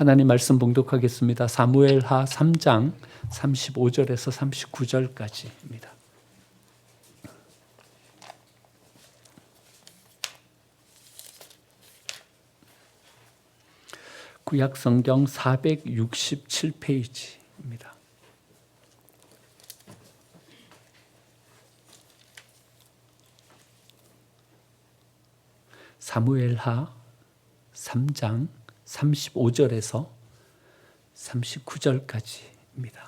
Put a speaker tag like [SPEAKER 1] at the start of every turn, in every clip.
[SPEAKER 1] 하나님 말씀 봉독하겠습니다. 사무엘하 3장 35절에서 39절까지입니다. 구약 성경 467페이지입니다. 사무엘하 3장 35절에서 39절까지입니다.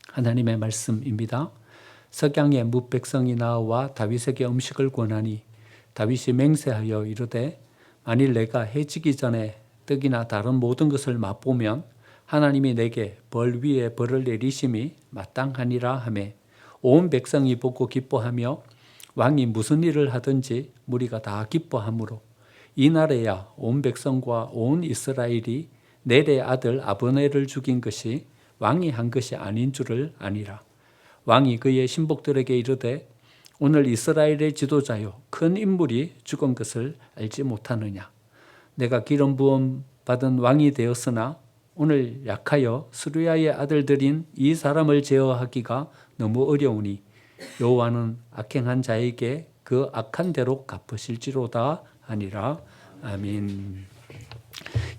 [SPEAKER 1] 하나님의 말씀입니다. 석양에 뭇 백성이 나와 다윗에게 음식을 권하니 다윗이 맹세하여 이르되 만일 내가 해지기 전에 떡이나 다른 모든 것을 맛보면 하나님이 내게 벌 위에 벌을 내리심이 마땅하니라 하매 온 백성이 보고 기뻐하며 왕이 무슨 일을 하든지 무리가 다 기뻐하므로 이날에야 온 백성과 온 이스라엘이 넬의 아들 아브넬을 죽인 것이 왕이 한 것이 아닌 줄을 아니라. 왕이 그의 신복들에게 이르되 오늘 이스라엘의 지도자요 큰 인물이 죽은 것을 알지 못하느냐. 내가 기름 부음 받은 왕이 되었으나 오늘 약하여 스루야의 아들들인 이 사람을 제어하기가 너무 어려우니 여호와는 악행한 자에게 그 악한 대로 갚으실지로다 하니라. 아멘.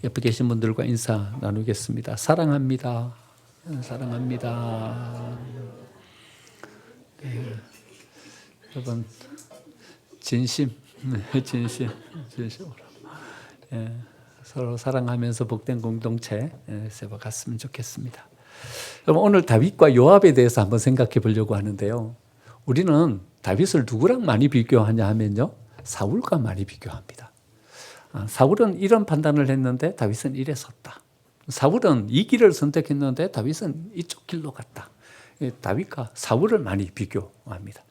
[SPEAKER 1] 옆에 계신 분들과 인사 나누겠습니다. 사랑합니다. 사랑합니다. 네. 여러분 진심으로 서로 사랑하면서 복된 공동체 세워갔으면 좋겠습니다. 여러분 오늘 다윗과 요압에 대해서 한번 생각해 보려고 하는데요. 우리는 다윗을 누구랑 많이 비교하냐 하면요. 사울과 많이 비교합니다. 사울은 이런 판단을 했는데 다윗은 이래 섰다. 사울은 이 길을 선택했는데 다윗은 이쪽 길로 갔다. 다윗과 사울을 많이 비교합니다.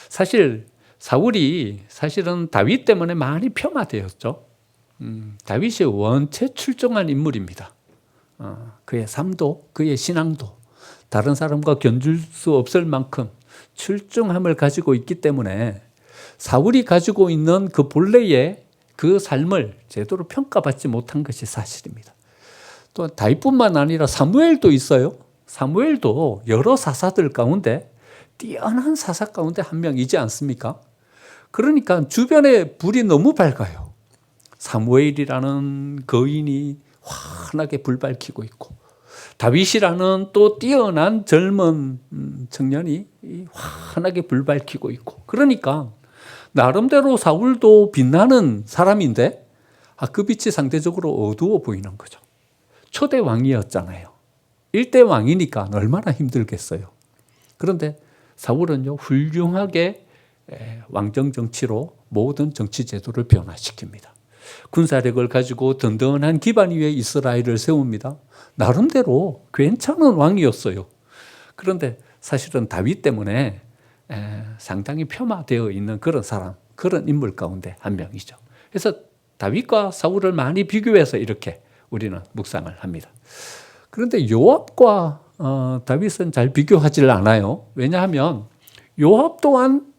[SPEAKER 1] 사실 사울이 사실은 다윗 때문에 많이 폄하되었죠. 다윗이 원체 출중한 인물입니다. 그의 삶도 그의 신앙도 다른 사람과 견줄 수 없을 만큼 출중함을 가지고 있기 때문에 사울이 가지고 있는 그 본래의 그 삶을 제대로 평가받지 못한 것이 사실입니다. 또 다윗뿐만 아니라 사무엘도 있어요. 사무엘도 여러 사사들 가운데 뛰어난 사사 가운데 한 명이지 않습니까? 그러니까 주변에 불이 너무 밝아요. 사무엘이라는 거인이 환하게 불 밝히고 있고 다윗이라는 또 뛰어난 젊은 청년이 환하게 불 밝히고 있고 그러니까 나름대로 사울도 빛나는 사람인데 그 빛이 상대적으로 어두워 보이는 거죠. 초대 왕이었잖아요. 일대 왕이니까 얼마나 힘들겠어요. 그런데 사울은요 훌륭하게 왕정 정치로 모든 정치 제도를 변화시킵니다. 군사력을 가지고 든든한 기반 위에 이스라엘을 세웁니다. 나름대로 괜찮은 왕이었어요. 그런데 사실은 다윗 때문에 상당히 폄하되어 있는 그런 사람, 그런 인물 가운데 한 명이죠. 그래서 다윗과 사울을 많이 비교해서 이렇게 우리는 묵상을 합니다. 그런데 요압과 다윗은 잘 비교하지 않아요. 왜냐하면 요압 또한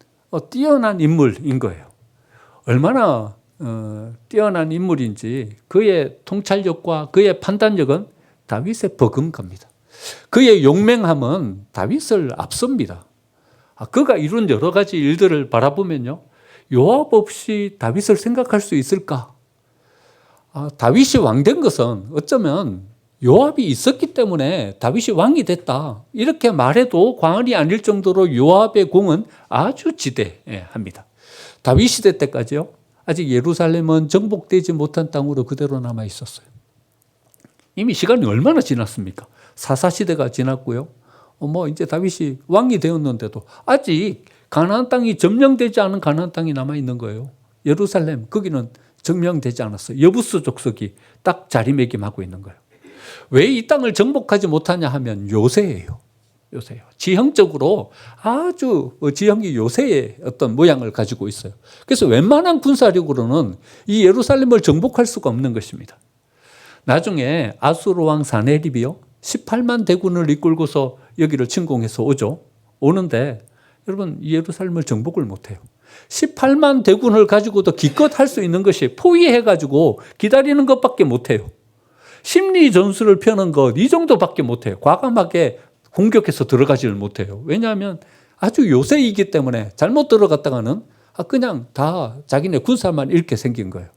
[SPEAKER 1] 뛰어난 인물인 거예요. 얼마나 뛰어난 인물인지 그의 통찰력과 그의 판단력은 다윗에 버금갑니다. 그의 용맹함은 다윗을 앞섭니다. 그가 이룬 여러 가지 일들을 바라보면요. 요압 없이 다윗을 생각할 수 있을까? 다윗이 왕된 것은 어쩌면 요압이 있었기 때문에 다윗이 왕이 됐다. 이렇게 말해도 과언이 아닐 정도로 요압의 공은 아주 지대합니다. 다윗 시대 때까지요. 아직 예루살렘은 정복되지 못한 땅으로 그대로 남아 있었어요. 이미 시간이 얼마나 지났습니까? 사사시대가 지났고요. 이제 다윗이 왕이 되었는데도 아직 가나안 땅이 점령되지 않은 가나안 땅이 남아 있는 거예요. 예루살렘 거기는 점령되지 않았어요. 여부스 족속이 딱 자리매김하고 있는 거예요. 왜 이 땅을 정복하지 못하냐 하면 요새예요. 지형적으로 아주 지형이 요새의 어떤 모양을 가지고 있어요. 그래서 웬만한 군사력으로는 이 예루살렘을 정복할 수가 없는 것입니다. 나중에 아수르 왕 사네립이요 18만 대군을 이끌고서 여기를 침공해서 오는데 여러분 예루살렘을 정복을 못해요. 18만 대군을 가지고도 기껏 할 수 있는 것이 포위해가지고 기다리는 것밖에 못해요. 심리 전술을 펴는 것 이 정도밖에 못해요. 과감하게 공격해서 들어가지를 못해요. 왜냐하면 아주 요새이기 때문에 잘못 들어갔다가는 그냥 다 자기네 군사만 잃게 생긴 거예요.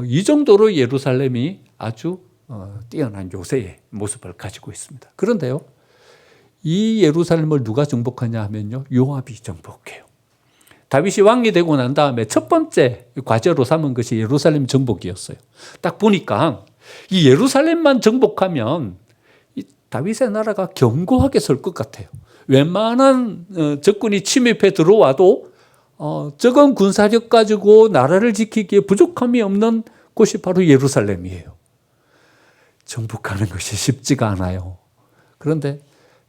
[SPEAKER 1] 이 정도로 예루살렘이 아주 뛰어난 요새의 모습을 가지고 있습니다. 그런데요, 이 예루살렘을 누가 정복하냐 하면요, 요압이 정복해요. 다윗이 왕이 되고 난 다음에 첫 번째 과제로 삼은 것이 예루살렘 정복이었어요. 딱 보니까 이 예루살렘만 정복하면 이 다윗의 나라가 견고하게 설 것 같아요. 웬만한 적군이 침입해 들어와도 적은 군사력 가지고 나라를 지키기에 부족함이 없는 곳이 바로 예루살렘이에요. 정복하는 것이 쉽지가 않아요. 그런데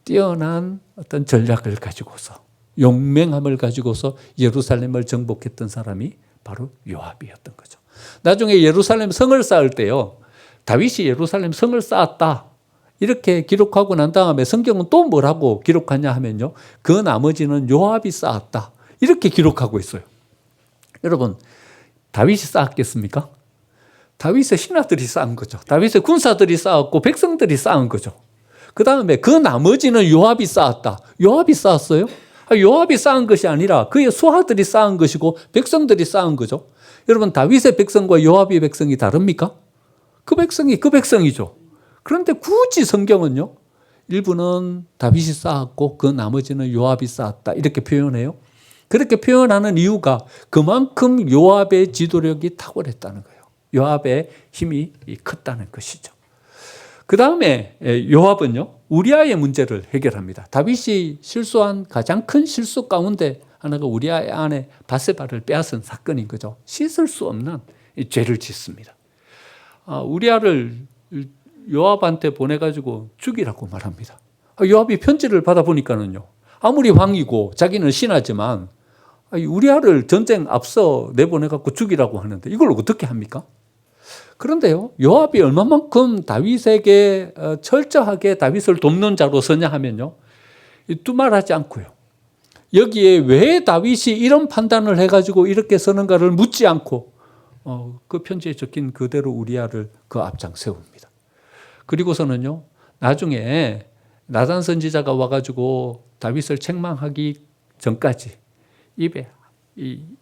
[SPEAKER 1] 뛰어난 어떤 전략을 가지고서, 용맹함을 가지고서 예루살렘을 정복했던 사람이 바로 요압이었던 거죠. 나중에 예루살렘 성을 쌓을 때요, 다윗이 예루살렘 성을 쌓았다 이렇게 기록하고 난 다음에 성경은 또 뭐라고 기록하냐 하면요, 그 나머지는 요압이 쌓았다 이렇게 기록하고 있어요. 여러분, 다윗이 쌓았겠습니까? 다윗의 신하들이 쌓은 거죠. 다윗의 군사들이 쌓았고 백성들이 쌓은 거죠. 그 다음에 그 나머지는 요압이 쌓았다. 요압이 쌓았어요? 요압이 쌓은 것이 아니라 그의 수하들이 쌓은 것이고 백성들이 쌓은 거죠. 여러분, 다윗의 백성과 요압의 백성이 다릅니까? 그 백성이 그 백성이죠. 그런데 굳이 성경은요, 일부는 다윗이 쌓았고 그 나머지는 요압이 쌓았다 이렇게 표현해요. 그렇게 표현하는 이유가 그만큼 요압의 지도력이 탁월했다는 거예요. 요압의 힘이 컸다는 것이죠. 그 다음에 요압은요, 우리아의 문제를 해결합니다. 다윗이 실수한 가장 큰 실수 가운데 하나가 우리아의 아내 바세바를 빼앗은 사건인 거죠. 씻을 수 없는 죄를 짓습니다. 우리아를 요압한테 보내가지고 죽이라고 말합니다. 요압이 편지를 받아보니까는요, 아무리 왕이고 자기는 신하지만 우리아를 전쟁 앞서 내보내갖고 죽이라고 하는데 이걸 어떻게 합니까? 그런데요, 요압이 얼마만큼 다윗에게 철저하게 다윗을 돕는 자로 서냐 하면요, 두말하지 않고요, 여기에 왜 다윗이 이런 판단을 해가지고 이렇게 서는가를 묻지 않고 그 편지에 적힌 그대로 우리아를 그 앞장 세웁니다. 그리고서는요, 나중에 나단 선지자가 와가지고 다윗을 책망하기 전까지 입에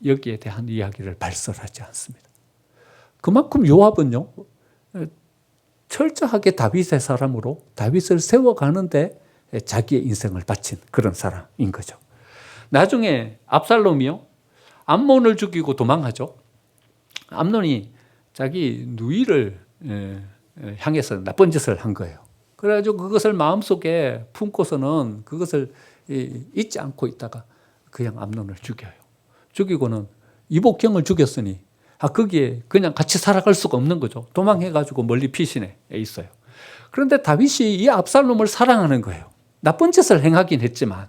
[SPEAKER 1] 여기에 대한 이야기를 발설하지 않습니다. 그만큼 요압은요, 철저하게 다윗의 사람으로 다윗을 세워가는데 자기의 인생을 바친 그런 사람인 거죠. 나중에 압살롬이요, 암논을 죽이고 도망하죠. 암논이 자기 누이를 향해서 나쁜 짓을 한 거예요. 그래가지고 그것을 마음속에 품고서는 그것을 잊지 않고 있다가 그냥 암논을 죽여요. 죽이고는 이복경을 죽였으니 거기에 그냥 같이 살아갈 수가 없는 거죠. 도망해가지고 멀리 피신해 있어요. 그런데 다윗이 이 압살롬을 사랑하는 거예요. 나쁜 짓을 행하긴 했지만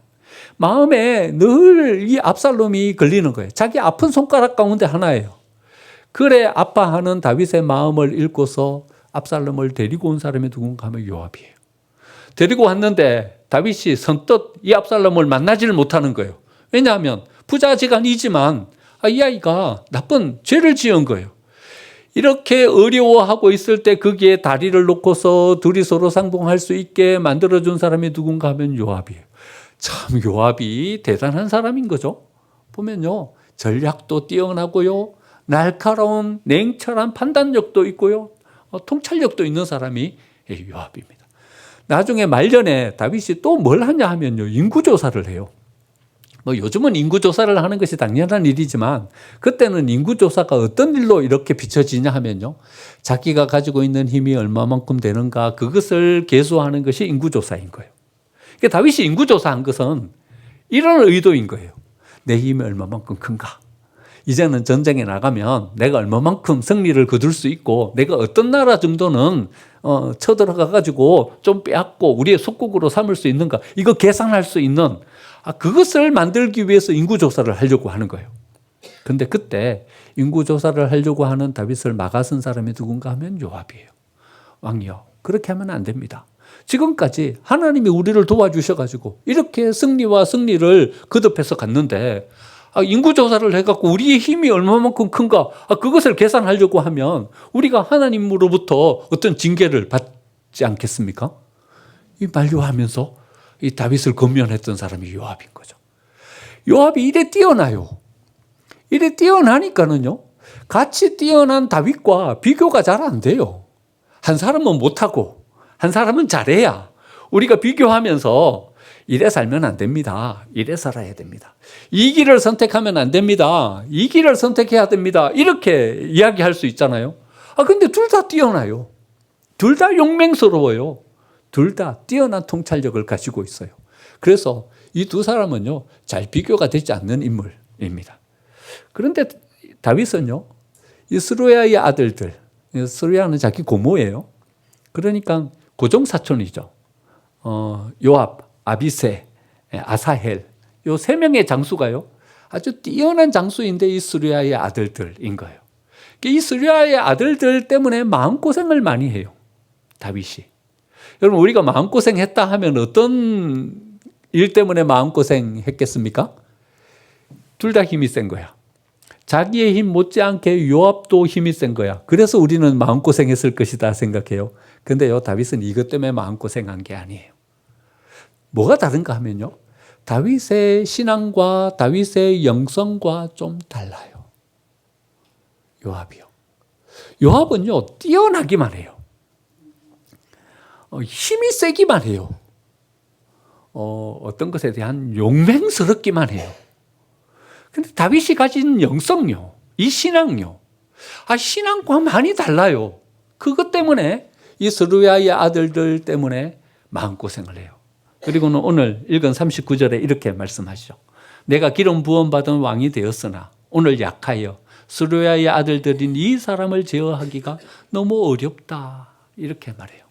[SPEAKER 1] 마음에 늘 이 압살롬이 걸리는 거예요. 자기 아픈 손가락 가운데 하나예요. 그래 아파하는 다윗의 마음을 읽고서 압살롬을 데리고 온 사람이 누군가 하면 요압이에요. 데리고 왔는데 다윗이 선뜻 이 압살롬을 만나지를 못하는 거예요. 왜냐하면 부자지간이지만 이 아이가 나쁜 죄를 지은 거예요. 이렇게 어려워하고 있을 때 거기에 다리를 놓고서 둘이 서로 상봉할 수 있게 만들어준 사람이 누군가 하면 요압이에요. 참 요압이 대단한 사람인 거죠. 보면요, 전략도 뛰어나고요, 날카로운 냉철한 판단력도 있고요, 통찰력도 있는 사람이 요압입니다. 나중에 말년에 다윗이 또 뭘 하냐 하면요, 인구조사를 해요. 요즘은 인구조사를 하는 것이 당연한 일이지만 그때는 인구조사가 어떤 일로 이렇게 비춰지냐 하면요, 자기가 가지고 있는 힘이 얼마만큼 되는가 그것을 계수하는 것이 인구조사인 거예요. 그러니까 다윗이 인구조사한 것은 이런 의도인 거예요. 내 힘이 얼마만큼 큰가, 이제는 전쟁에 나가면 내가 얼마만큼 승리를 거둘 수 있고 내가 어떤 나라 정도는 쳐들어가 가지고 좀 빼앗고 우리의 속국으로 삼을 수 있는가, 이거 계산할 수 있는 그것을 만들기 위해서 인구조사를 하려고 하는 거예요. 근데 그때 인구조사를 하려고 하는 다윗을 막아선 사람이 누군가 하면 요압이에요. 왕이요, 그렇게 하면 안 됩니다. 지금까지 하나님이 우리를 도와주셔가지고 이렇게 승리와 승리를 거듭해서 갔는데 인구 조사를 해갖고 우리의 힘이 얼마만큼 큰가 그것을 계산하려고 하면 우리가 하나님으로부터 어떤 징계를 받지 않겠습니까? 이 만류하면서 이 다윗을 권면했던 사람이 요압인 거죠. 요압이 이래 뛰어나요. 이래 뛰어나니까는요, 같이 뛰어난 다윗과 비교가 잘 안 돼요. 한 사람은 못하고 한 사람은 잘해야 우리가 비교하면서 이래 살면 안 됩니다. 이래 살아야 됩니다. 이 길을 선택하면 안 됩니다. 이 길을 선택해야 됩니다. 이렇게 이야기할 수 있잖아요. 근데 둘 다 뛰어나요. 둘 다 용맹스러워요. 둘 다 뛰어난 통찰력을 가지고 있어요. 그래서 이 두 사람은요, 잘 비교가 되지 않는 인물입니다. 그런데 다윗은요, 이 스루야의 아들들, 스루야는 자기 고모예요. 그러니까 고종 사촌이죠. 요압, 아비새, 아사헬, 요 세 명의 장수가요, 아주 뛰어난 장수인데 이 스루야의 아들들인 거예요. 이 스루야의 아들들 때문에 마음고생을 많이 해요, 다윗이. 여러분, 우리가 마음고생했다 하면 어떤 일 때문에 마음고생 했겠습니까? 둘 다 힘이 센 거야. 자기의 힘 못지않게 요압도 힘이 센 거야. 그래서 우리는 마음고생했을 것이다 생각해요. 근데요, 다윗은 이것 때문에 마음고생한 게 아니에요. 뭐가 다른가 하면요, 다윗의 신앙과 다윗의 영성과 좀 달라요. 요압이요. 요압은요, 뛰어나기만 해요. 힘이 세기만 해요. 어떤 것에 대한 용맹스럽기만 해요. 근데 다윗이 가진 영성요, 이 신앙요, 신앙과 많이 달라요. 그것 때문에 이 스루야의 아들들 때문에 마음고생을 해요. 그리고는 오늘 읽은 39절에 이렇게 말씀하시죠. 내가 기름 부음 받은 왕이 되었으나 오늘 약하여 스루야의 아들들인 이 사람을 제어하기가 너무 어렵다. 이렇게 말해요.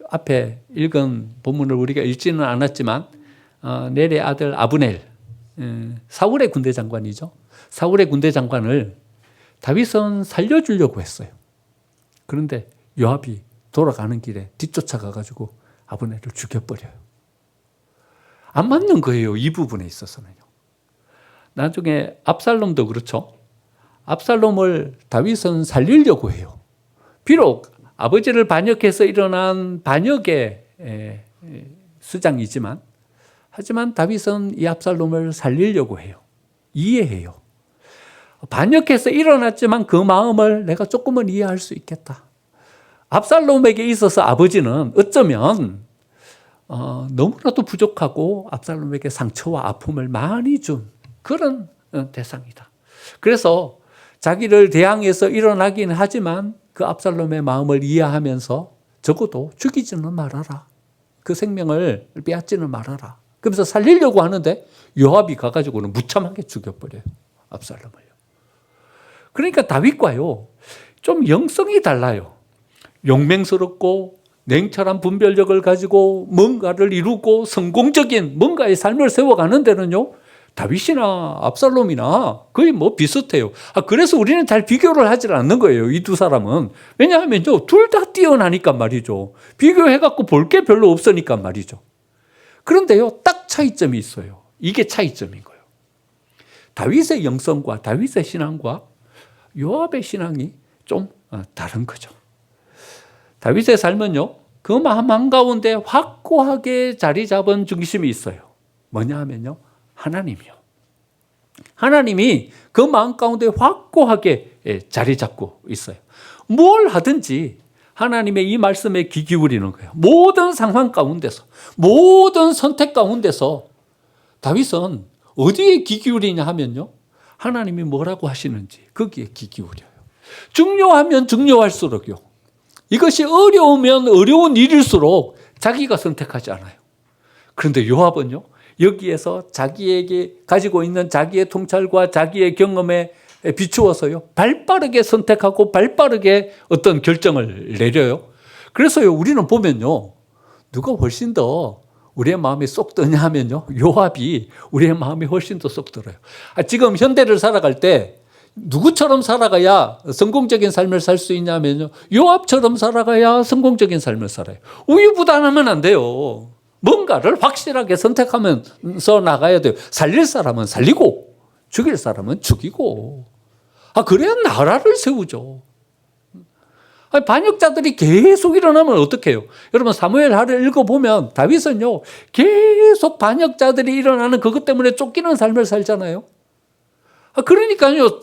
[SPEAKER 1] 앞에 읽은 본문을 우리가 읽지는 않았지만 넬의 아들 아브넬, 사울의 군대 장관이죠. 사울의 군대 장관을 다윗은 살려주려고 했어요. 그런데 요압이 돌아가는 길에 뒤쫓아가 가지고 아브넬을 죽여버려요. 안 맞는 거예요, 이 부분에 있어서는요. 나중에 압살롬도 그렇죠. 압살롬을 다윗은 살리려고 해요. 비록 아버지를 반역해서 일어난 반역의 수장이지만, 하지만 다윗은 이 압살롬을 살리려고 해요. 이해해요. 반역해서 일어났지만 그 마음을 내가 조금은 이해할 수 있겠다. 압살롬에게 있어서 아버지는 어쩌면 너무나도 부족하고 압살롬에게 상처와 아픔을 많이 준 그런 대상이다. 그래서 자기를 대항해서 일어나긴 하지만 그 압살롬의 마음을 이해하면서 적어도 죽이지는 말아라. 그 생명을 빼앗지는 말아라. 그러면서 살리려고 하는데 요압이 가가지고는 무참하게 죽여버려요, 압살롬을요. 그러니까 다윗과요, 좀 영성이 달라요. 용맹스럽고 냉철한 분별력을 가지고 뭔가를 이루고 성공적인 뭔가의 삶을 세워가는 데는요, 다윗이나 압살롬이나 거의 비슷해요. 그래서 우리는 잘 비교를 하질 않는 거예요, 이 두 사람은. 왜냐하면요, 둘 다 뛰어나니까 말이죠. 비교해갖고 볼 게 별로 없으니까 말이죠. 그런데요, 딱 차이점이 있어요. 이게 차이점인 거예요. 다윗의 영성과 다윗의 신앙과 요압의 신앙이 좀 다른 거죠. 다윗의 삶은요, 그 마음 한가운데 확고하게 자리 잡은 중심이 있어요. 뭐냐 하면요, 하나님이요. 하나님이 그 마음 가운데 확고하게 자리 잡고 있어요. 뭘 하든지 하나님의 이 말씀에 귀 기울이는 거예요. 모든 상황 가운데서, 모든 선택 가운데서 다윗은 어디에 귀 기울이냐 하면요, 하나님이 뭐라고 하시는지 거기에 귀 기울여요. 중요하면 중요할수록요, 이것이 어려우면 어려운 일일수록 자기가 선택하지 않아요. 그런데 요압은요, 여기에서 자기에게 가지고 있는 자기의 통찰과 자기의 경험에 비추어서요, 발빠르게 선택하고 발빠르게 어떤 결정을 내려요. 그래서요, 우리는 보면요, 누가 훨씬 더 우리의 마음이 쏙 드냐 하면요, 요압이 우리의 마음이 훨씬 더 쏙 들어요. 지금 현대를 살아갈 때 누구처럼 살아가야 성공적인 삶을 살 수 있냐면요, 요압처럼 살아가야 성공적인 삶을 살아요. 우유부단하면 안 돼요. 뭔가를 확실하게 선택하면서 나가야 돼요. 살릴 사람은 살리고 죽일 사람은 죽이고. 그래야 나라를 세우죠. 반역자들이 계속 일어나면 어떡해요? 여러분 사무엘 하를 읽어보면 다윗은요 계속 반역자들이 일어나는 그것 때문에 쫓기는 삶을 살잖아요. 그러니까요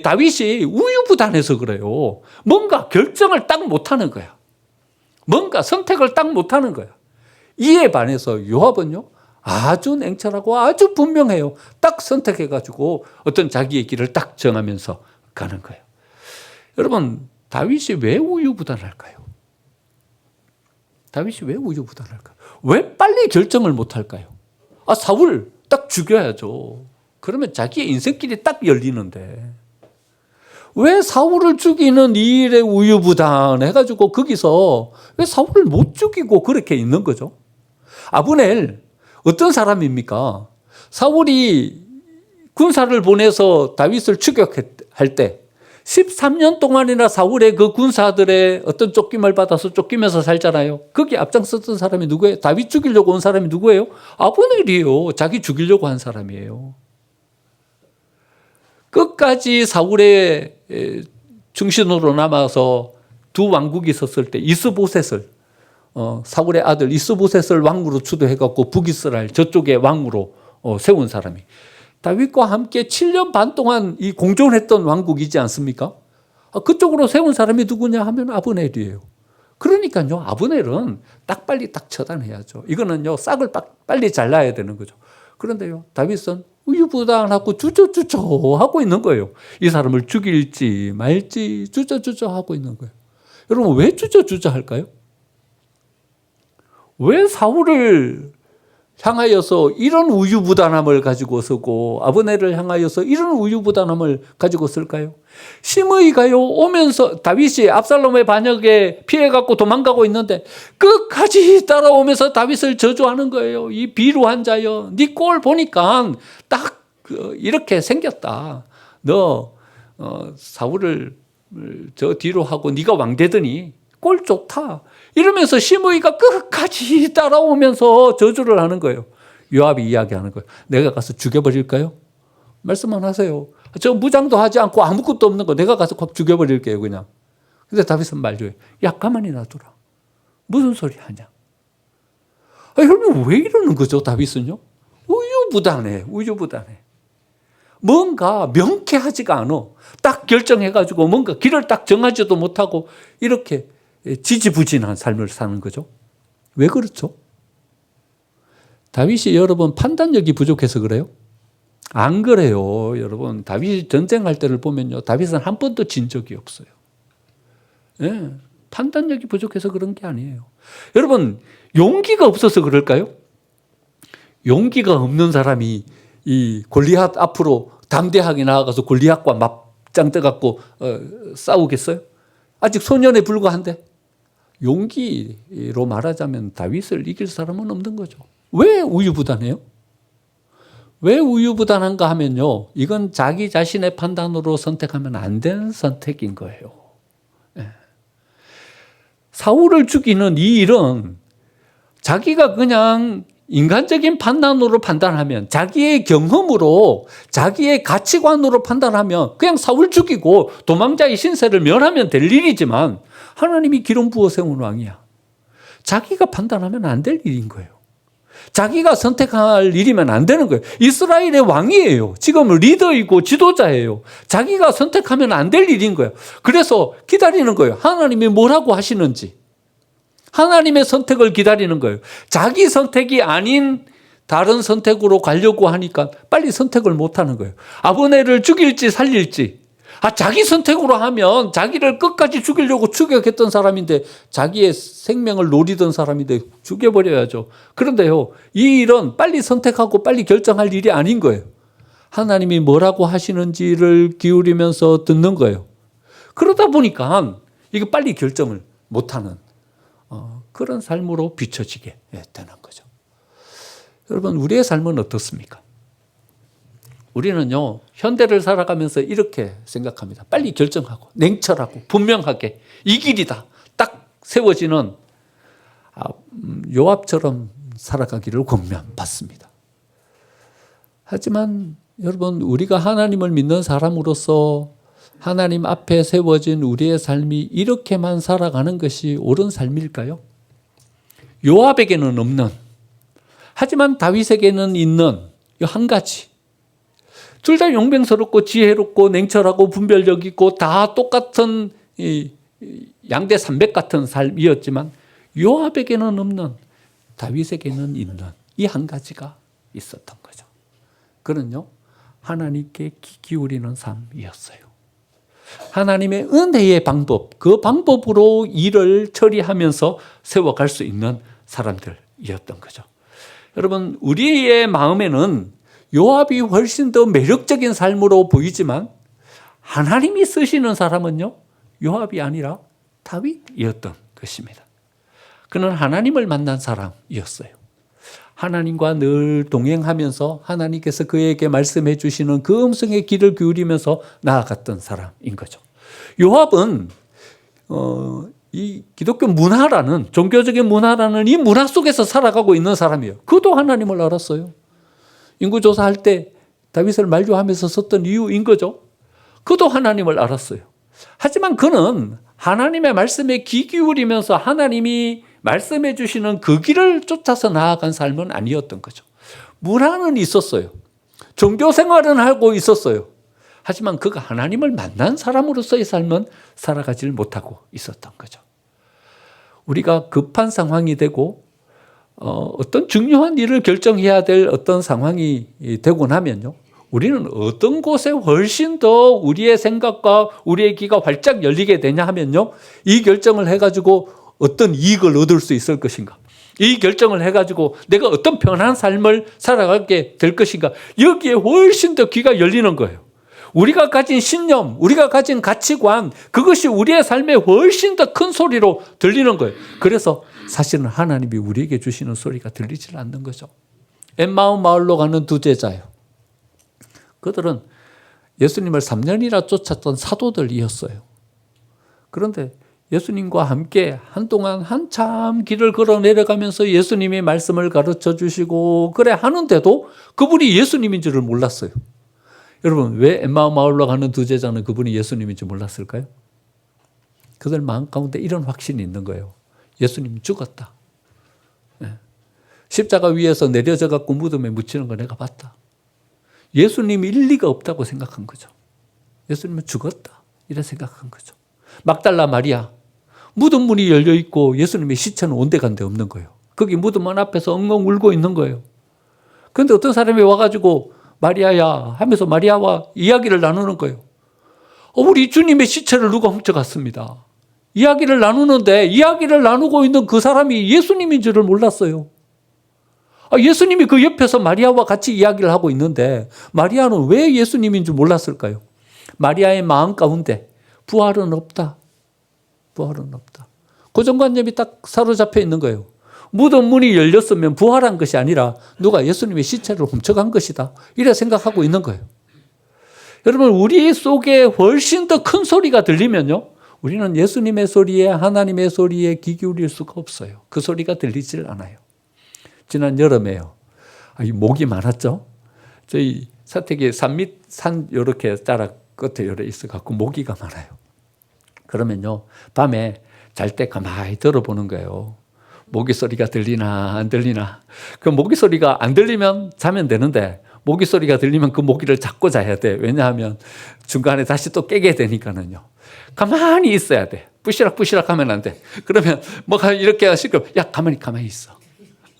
[SPEAKER 1] 다윗이 우유부단해서 그래요. 뭔가 결정을 딱 못하는 거야. 뭔가 선택을 딱 못하는 거야. 이에 반해서 요압은요 아주 냉철하고 아주 분명해요. 딱 선택해가지고 어떤 자기의 길을 딱 정하면서 가는 거예요. 여러분 다윗이 왜 우유부단할까요? 다윗이 왜 우유부단할까요? 왜 빨리 결정을 못할까요? 사울 딱 죽여야죠. 그러면 자기의 인생길이 딱 열리는데 왜 사울을 죽이는 이 일에 우유부단해가지고 거기서 왜 사울을 못 죽이고 그렇게 있는 거죠? 아브넬 어떤 사람입니까? 사울이 군사를 보내서 다윗을 추격할 때 13년 동안이나 사울의 그 군사들의 어떤 쫓김을 받아서 쫓기면서 살잖아요. 거기 앞장섰던 사람이 누구예요? 다윗 죽이려고 온 사람이 누구예요? 아브넬이에요. 자기 죽이려고 한 사람이에요. 끝까지 사울의 중심으로 남아서 두 왕국이 있었을 때 이스보셋을 사울의 아들 이스보셋을 왕으로 추도해갖고 북이스라엘 저쪽의 왕으로 세운 사람이 다윗과 함께 7년 반 동안 이 공존했던 왕국이지 않습니까? 그쪽으로 세운 사람이 누구냐 하면 아브넬이에요. 그러니까요 아브넬은 딱 빨리 딱 처단해야죠. 이거는요 싹을 빨리 잘라야 되는 거죠. 그런데요 다윗은 우유부단하고 주저주저 하고 있는 거예요. 이 사람을 죽일지 말지 주저주저 하고 있는 거예요. 여러분 왜 주저주저 할까요? 왜 사울을 향하여서 이런 우유부단함을 가지고 서고 아브넬을 향하여서 이런 우유부단함을 가지고 쓸까요? 시므이가요 오면서 다윗이 압살롬의 반역에 피해갖고 도망가고 있는데 끝까지 따라오면서 다윗을 저주하는 거예요. 이 비루한 자여 네 꼴 보니까 딱 이렇게 생겼다. 너 사울을 저 뒤로 하고 네가 왕 되더니 꼴 좋다. 이러면서 시므이가 끝까지 따라오면서 저주를 하는 거예요. 요압이 이야기하는 거예요. 내가 가서 죽여버릴까요? 말씀만 하세요. 저 무장도 하지 않고 아무것도 없는 거 내가 가서 확 죽여버릴게요 그냥. 근데 다윗은 말줘요. 야 가만히 놔두라. 무슨 소리 하냐. 여러분 왜 이러는 거죠 다윗은요? 우유부단해. 뭔가 명쾌하지가 않아. 딱 결정해가지고 뭔가 길을 딱 정하지도 못하고 이렇게 지지부진한 삶을 사는 거죠. 왜 그렇죠? 다윗이 여러분 판단력이 부족해서 그래요? 안 그래요. 여러분 다윗이 전쟁할 때를 보면요. 다윗은 한 번도 진 적이 없어요. 네, 판단력이 부족해서 그런 게 아니에요. 여러분 용기가 없어서 그럴까요? 용기가 없는 사람이 이 골리앗 앞으로 담대하게 나아가서 골리앗과 맞짱 떠갖고 싸우겠어요? 아직 소년에 불과한데 용기로 말하자면 다윗을 이길 사람은 없는 거죠. 왜 우유부단해요? 왜 우유부단한가 하면요. 이건 자기 자신의 판단으로 선택하면 안 되는 선택인 거예요. 사울을 죽이는 이 일은 자기가 그냥 인간적인 판단으로 판단하면 자기의 경험으로 자기의 가치관으로 판단하면 그냥 사울 죽이고 도망자의 신세를 면하면 될 일이지만 하나님이 기름 부어 세운 왕이야. 자기가 판단하면 안 될 일인 거예요. 자기가 선택할 일이면 안 되는 거예요. 이스라엘의 왕이에요. 지금 리더이고 지도자예요. 자기가 선택하면 안 될 일인 거예요. 그래서 기다리는 거예요. 하나님이 뭐라고 하시는지. 하나님의 선택을 기다리는 거예요. 자기 선택이 아닌 다른 선택으로 가려고 하니까 빨리 선택을 못 하는 거예요. 아브넬을 죽일지 살릴지. 자기 선택으로 하면 자기를 끝까지 죽이려고 추격했던 사람인데 자기의 생명을 노리던 사람인데 죽여버려야죠. 그런데요, 이 일은 빨리 선택하고 빨리 결정할 일이 아닌 거예요. 하나님이 뭐라고 하시는지를 기울이면서 듣는 거예요. 그러다 보니까 이거 빨리 결정을 못하는 그런 삶으로 비춰지게 되는 거죠. 여러분, 우리의 삶은 어떻습니까? 우리는요, 현대를 살아가면서 이렇게 생각합니다. 빨리 결정하고, 냉철하고, 분명하게, 이 길이다. 딱 세워지는 요압처럼 살아가기를 권면받습니다. 하지만 여러분, 우리가 하나님을 믿는 사람으로서 하나님 앞에 세워진 우리의 삶이 이렇게만 살아가는 것이 옳은 삶일까요? 요압에게는 없는, 하지만 다윗에게는 있는 이 한 가지. 둘 다 용맹스럽고 지혜롭고 냉철하고 분별력 있고 다 똑같은 양대 산맥 같은 삶이었지만 요압에게는 없는, 다윗에게는 있는 이 한 가지가 있었던 거죠. 그는요, 하나님께 귀 기울이는 삶이었어요. 하나님의 은혜의 방법, 그 방법으로 일을 처리하면서 세워갈 수 있는 사람들이었던 거죠. 여러분, 우리의 마음에는 요압이 훨씬 더 매력적인 삶으로 보이지만 하나님이 쓰시는 사람은요, 요압이 아니라 다윗이었던 것입니다. 그는 하나님을 만난 사람이었어요. 하나님과 늘 동행하면서 하나님께서 그에게 말씀해 주시는 그 음성에 귀를 기울이면서 나아갔던 사람인 거죠. 요압은 이 기독교 문화라는, 종교적인 문화라는 이 문화 속에서 살아가고 있는 사람이에요. 그도 하나님을 알았어요. 인구조사할 때 다윗을 만류하면서 썼던 이유인 거죠. 그도 하나님을 알았어요. 하지만 그는 하나님의 말씀에 귀 기울이면서 하나님이 말씀해 주시는 그 길을 쫓아서 나아간 삶은 아니었던 거죠. 문화는 있었어요. 종교 생활은 하고 있었어요. 하지만 그가 하나님을 만난 사람으로서의 삶은 살아가지를 못하고 있었던 거죠. 우리가 급한 상황이 되고 어떤 중요한 일을 결정해야 될 어떤 상황이 되고 나면요, 우리는 어떤 곳에 훨씬 더 우리의 생각과 우리의 귀가 활짝 열리게 되냐 하면요, 이 결정을 해가지고 어떤 이익을 얻을 수 있을 것인가, 이 결정을 해가지고 내가 어떤 편한 삶을 살아가게 될 것인가, 여기에 훨씬 더 귀가 열리는 거예요. 우리가 가진 신념, 우리가 가진 가치관, 그것이 우리의 삶에 훨씬 더 큰 소리로 들리는 거예요. 그래서 사실은 하나님이 우리에게 주시는 소리가 들리질 않는 거죠. 엠마오 마을로 가는 두 제자요. 그들은 예수님을 3년이나 쫓았던 사도들이었어요. 그런데 예수님과 함께 한동안 한참 길을 걸어 내려가면서 예수님이 말씀을 가르쳐 주시고 그래 하는데도 그분이 예수님인 줄을 몰랐어요. 여러분, 왜 엠마오 마을로 가는 두 제자는 그분이 예수님인 줄 몰랐을까요? 그들 마음 가운데 이런 확신이 있는 거예요. 예수님 죽었다. 십자가 위에서 내려져 갖고 무덤에 묻히는 거 내가 봤다. 예수님이 일리가 없다고 생각한 거죠. 예수님은 죽었다, 이래 생각한 거죠. 막달라 마리아, 무덤 문이 열려 있고 예수님의 시체는 온데간데 없는 거예요. 거기 무덤 문 앞에서 엉엉 울고 있는 거예요. 그런데 어떤 사람이 와가지고 마리아야 하면서 마리아와 이야기를 나누는 거예요. 우리 주님의 시체를 누가 훔쳐갔습니다. 이야기를 나누는데 이야기를 나누고 있는 그 사람이 예수님인 줄을 몰랐어요. 예수님이 그 옆에서 마리아와 같이 이야기를 하고 있는데 마리아는 왜 예수님인 줄 몰랐을까요? 마리아의 마음 가운데 부활은 없다. 부활은 없다. 고정관념이 딱 사로잡혀 있는 거예요. 무덤 문이 열렸으면 부활한 것이 아니라 누가 예수님의 시체를 훔쳐간 것이다, 이래 생각하고 있는 거예요. 여러분, 우리 속에 훨씬 더 큰 소리가 들리면요, 우리는 예수님의 소리에, 하나님의 소리에 귀 기울일 수가 없어요. 그 소리가 들리질 않아요. 지난 여름에요, 모기 많았죠. 저희 사택에 산 이렇게 자락 끝에 요래 있어갖고 모기가 많아요. 그러면요, 밤에 잘 때 가만히 들어보는 거예요. 모기 소리가 들리나 안 들리나. 그 모기 소리가 안 들리면 자면 되는데 모기 소리가 들리면 그 모기를 잡고 자야 돼. 왜냐하면 중간에 다시 또 깨게 되니까는요. 가만히 있어야 돼. 뿌시락뿌시락 하면 안 돼. 그러면 뭐가 이렇게 시끄러. 야, 가만히 있어.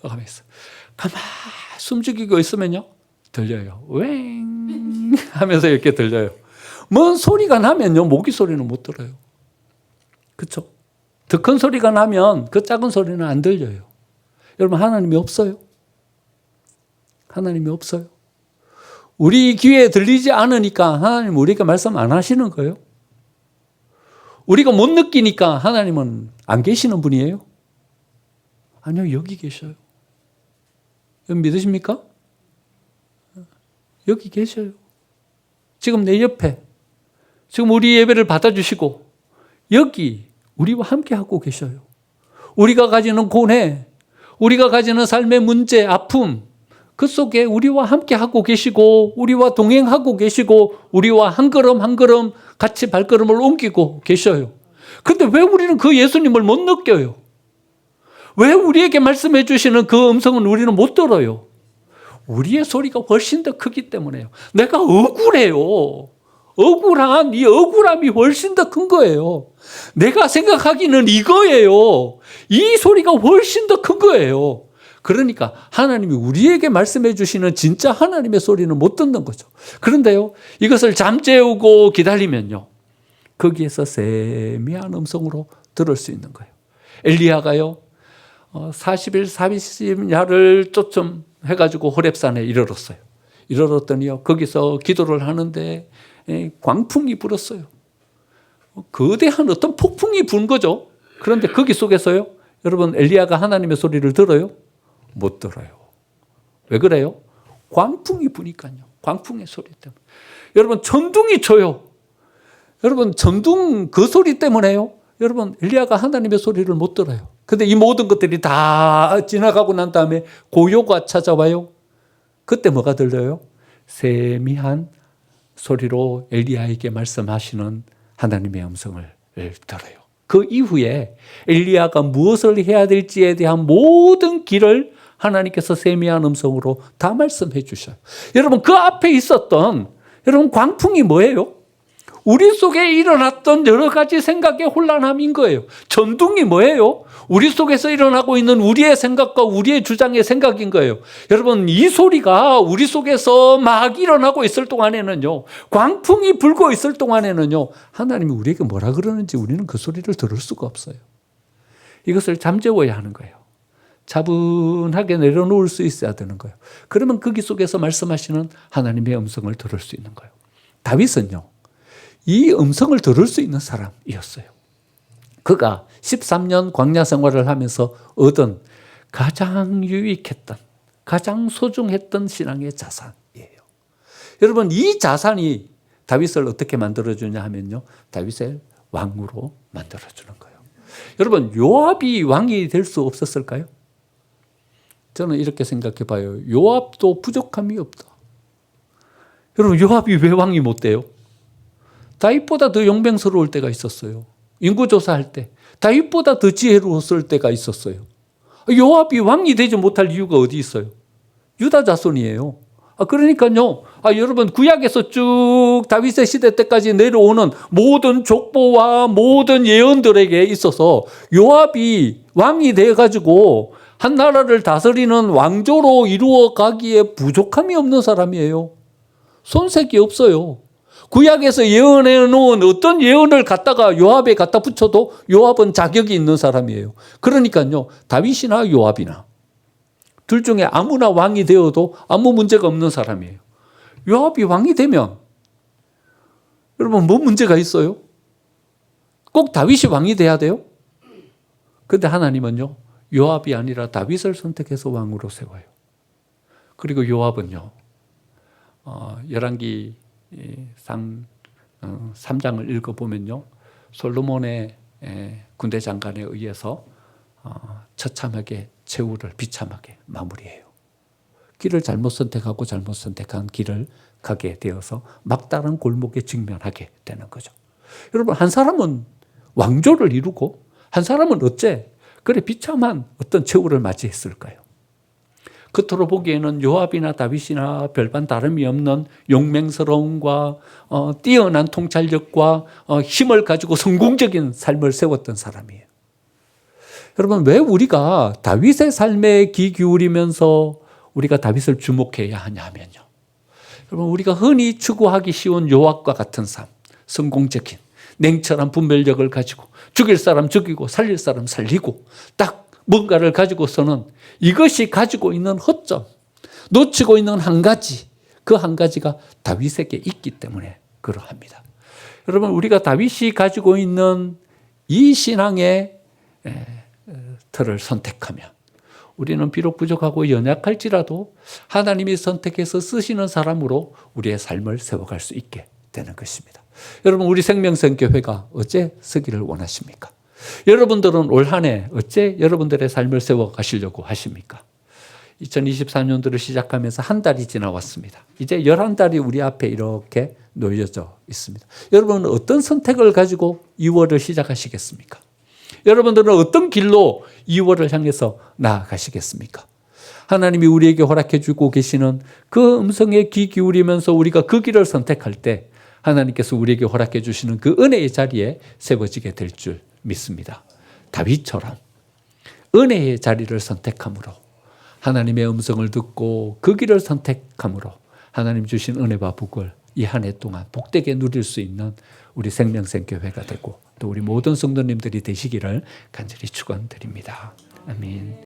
[SPEAKER 1] 가만히 있어. 가만히 숨죽이고 있으면요, 들려요. 웽 하면서 이렇게 들려요. 뭔 소리가 나면요, 모기 소리는 못 들어요. 그렇죠? 더 큰 소리가 나면 그 작은 소리는 안 들려요. 여러분, 하나님이 없어요. 하나님이 없어요. 우리 귀에 들리지 않으니까 하나님 우리에게 말씀 안 하시는 거예요. 우리가 못 느끼니까 하나님은 안 계시는 분이에요? 아니요, 여기 계셔요. 여러분 믿으십니까? 여기 계셔요. 지금 내 옆에, 지금 우리 예배를 받아주시고 여기 우리와 함께 하고 계셔요. 우리가 가지는 고뇌, 우리가 가지는 삶의 문제, 아픔, 그 속에 우리와 함께 하고 계시고 우리와 동행하고 계시고 우리와 한 걸음 한 걸음 같이 발걸음을 옮기고 계셔요. 그런데 왜 우리는 그 예수님을 못 느껴요? 왜 우리에게 말씀해 주시는 그 음성은 우리는 못 들어요? 우리의 소리가 훨씬 더 크기 때문에요. 내가 억울해요. 억울한 이 억울함이 훨씬 더 큰 거예요. 내가 생각하기는 이거예요. 이 소리가 훨씬 더 큰 거예요. 그러니까 하나님이 우리에게 말씀해 주시는 진짜 하나님의 소리는 못 듣는 거죠. 그런데요, 이것을 잠재우고 기다리면요, 거기에서 세미한 음성으로 들을 수 있는 거예요. 엘리야가요, 40일 40야를 쫓음해가지고 호렙산에 이르렀어요. 이르렀더니요, 거기서 기도를 하는데 광풍이 불었어요. 거대한 어떤 폭풍이 분 거죠. 그런데 거기 속에서요, 여러분, 엘리야가 하나님의 소리를 들어요? 못 들어요. 왜 그래요? 광풍이 부니까요. 광풍의 소리 때문에. 여러분, 천둥이 쳐요. 여러분, 천둥 그 소리 때문에요. 여러분, 엘리야가 하나님의 소리를 못 들어요. 근데 이 모든 것들이 다 지나가고 난 다음에 고요가 찾아와요. 그때 뭐가 들려요? 세미한 소리로 엘리야에게 말씀하시는 하나님의 음성을 들어요. 그 이후에 엘리야가 무엇을 해야 될지에 대한 모든 길을 하나님께서 세미한 음성으로 다 말씀해 주셔요. 여러분, 그 앞에 있었던 여러분 광풍이 뭐예요? 우리 속에 일어났던 여러 가지 생각의 혼란함인 거예요. 천둥이 뭐예요? 우리 속에서 일어나고 있는 우리의 생각과 우리의 주장의 생각인 거예요. 여러분, 이 소리가 우리 속에서 막 일어나고 있을 동안에는요, 광풍이 불고 있을 동안에는요, 하나님이 우리에게 뭐라 그러는지 우리는 그 소리를 들을 수가 없어요. 이것을 잠재워야 하는 거예요. 차분하게 내려놓을 수 있어야 되는 거예요. 그러면 거기 속에서 말씀하시는 하나님의 음성을 들을 수 있는 거예요. 다윗은요, 이 음성을 들을 수 있는 사람이었어요. 그가 13년 광야 생활을 하면서 얻은 가장 유익했던, 가장 소중했던 신앙의 자산이에요. 여러분, 이 자산이 다윗을 어떻게 만들어주냐 하면요, 다윗을 왕으로 만들어주는 거예요. 여러분, 요압이 왕이 될 수 없었을까요? 저는 이렇게 생각해 봐요. 요압도 부족함이 없다. 여러분, 요압이 왜 왕이 못 돼요? 다윗보다 더 용맹스러울 때가 있었어요. 인구조사할 때 다윗보다 더 지혜로웠을 때가 있었어요. 요압이 왕이 되지 못할 이유가 어디 있어요? 유다 자손이에요. 그러니까요, 여러분, 구약에서 쭉 다윗의 시대 때까지 내려오는 모든 족보와 모든 예언들에게 있어서 요압이 왕이 돼가지고 한 나라를 다스리는 왕조로 이루어 가기에 부족함이 없는 사람이에요. 손색이 없어요. 구약에서 예언해 놓은 어떤 예언을 갖다가 요압에 갖다 붙여도 요압은 자격이 있는 사람이에요. 그러니까요, 다윗이나 요압이나 둘 중에 아무나 왕이 되어도 아무 문제가 없는 사람이에요. 요압이 왕이 되면 여러분, 뭐 문제가 있어요? 꼭 다윗이 왕이 돼야 돼요? 그런데 하나님은요, 요압이 아니라 다윗을 선택해서 왕으로 세워요. 그리고 요압은요, 열왕기 3장을 읽어보면요, 솔로몬의 군대 장관에 의해서 처참하게 최후를 비참하게 마무리해요. 길을 잘못 선택하고 잘못 선택한 길을 가게 되어서 막다른 골목에 직면하게 되는 거죠. 여러분, 한 사람은 왕조를 이루고 한 사람은 어째 그래 비참한 어떤 최후를 맞이했을까요? 겉으로 보기에는 요압이나 다윗이나 별반 다름이 없는 용맹스러움과 뛰어난 통찰력과 힘을 가지고 성공적인 삶을 세웠던 사람이에요. 여러분, 왜 우리가 다윗의 삶에 귀 기울이면서 우리가 다윗을 주목해야 하냐 하면요, 여러분, 우리가 흔히 추구하기 쉬운 요압과 같은 삶, 성공적인 냉철한 분별력을 가지고 죽일 사람 죽이고 살릴 사람 살리고 딱 뭔가를 가지고서는 이것이 가지고 있는 허점, 놓치고 있는 한 가지, 그 한 가지가 다윗에게 있기 때문에 그러합니다. 여러분, 우리가 다윗이 가지고 있는 이 신앙의 틀을 선택하면 우리는 비록 부족하고 연약할지라도 하나님이 선택해서 쓰시는 사람으로 우리의 삶을 세워갈 수 있게 되는 것입니다. 여러분, 우리 생명선교회가 어째 서기를 원하십니까? 여러분들은 올 한 해 어째 여러분들의 삶을 세워가시려고 하십니까? 2024년도를 시작하면서 한 달이 지나왔습니다. 이제 11달이 우리 앞에 이렇게 놓여져 있습니다. 여러분은 어떤 선택을 가지고 2월을 시작하시겠습니까? 여러분들은 어떤 길로 2월을 향해서 나아가시겠습니까? 하나님이 우리에게 허락해 주고 계시는 그 음성에 귀 기울이면서 우리가 그 길을 선택할 때 하나님께서 우리에게 허락해 주시는 그 은혜의 자리에 세워지게 될 줄 믿습니다. 다윗처럼 은혜의 자리를 선택함으로 하나님의 음성을 듣고 그 길을 선택함으로 하나님 주신 은혜와 복을 이 한 해 동안 복되게 누릴 수 있는 우리 생명샘교회가 되고 또 우리 모든 성도님들이 되시기를 간절히 축원드립니다. 아멘.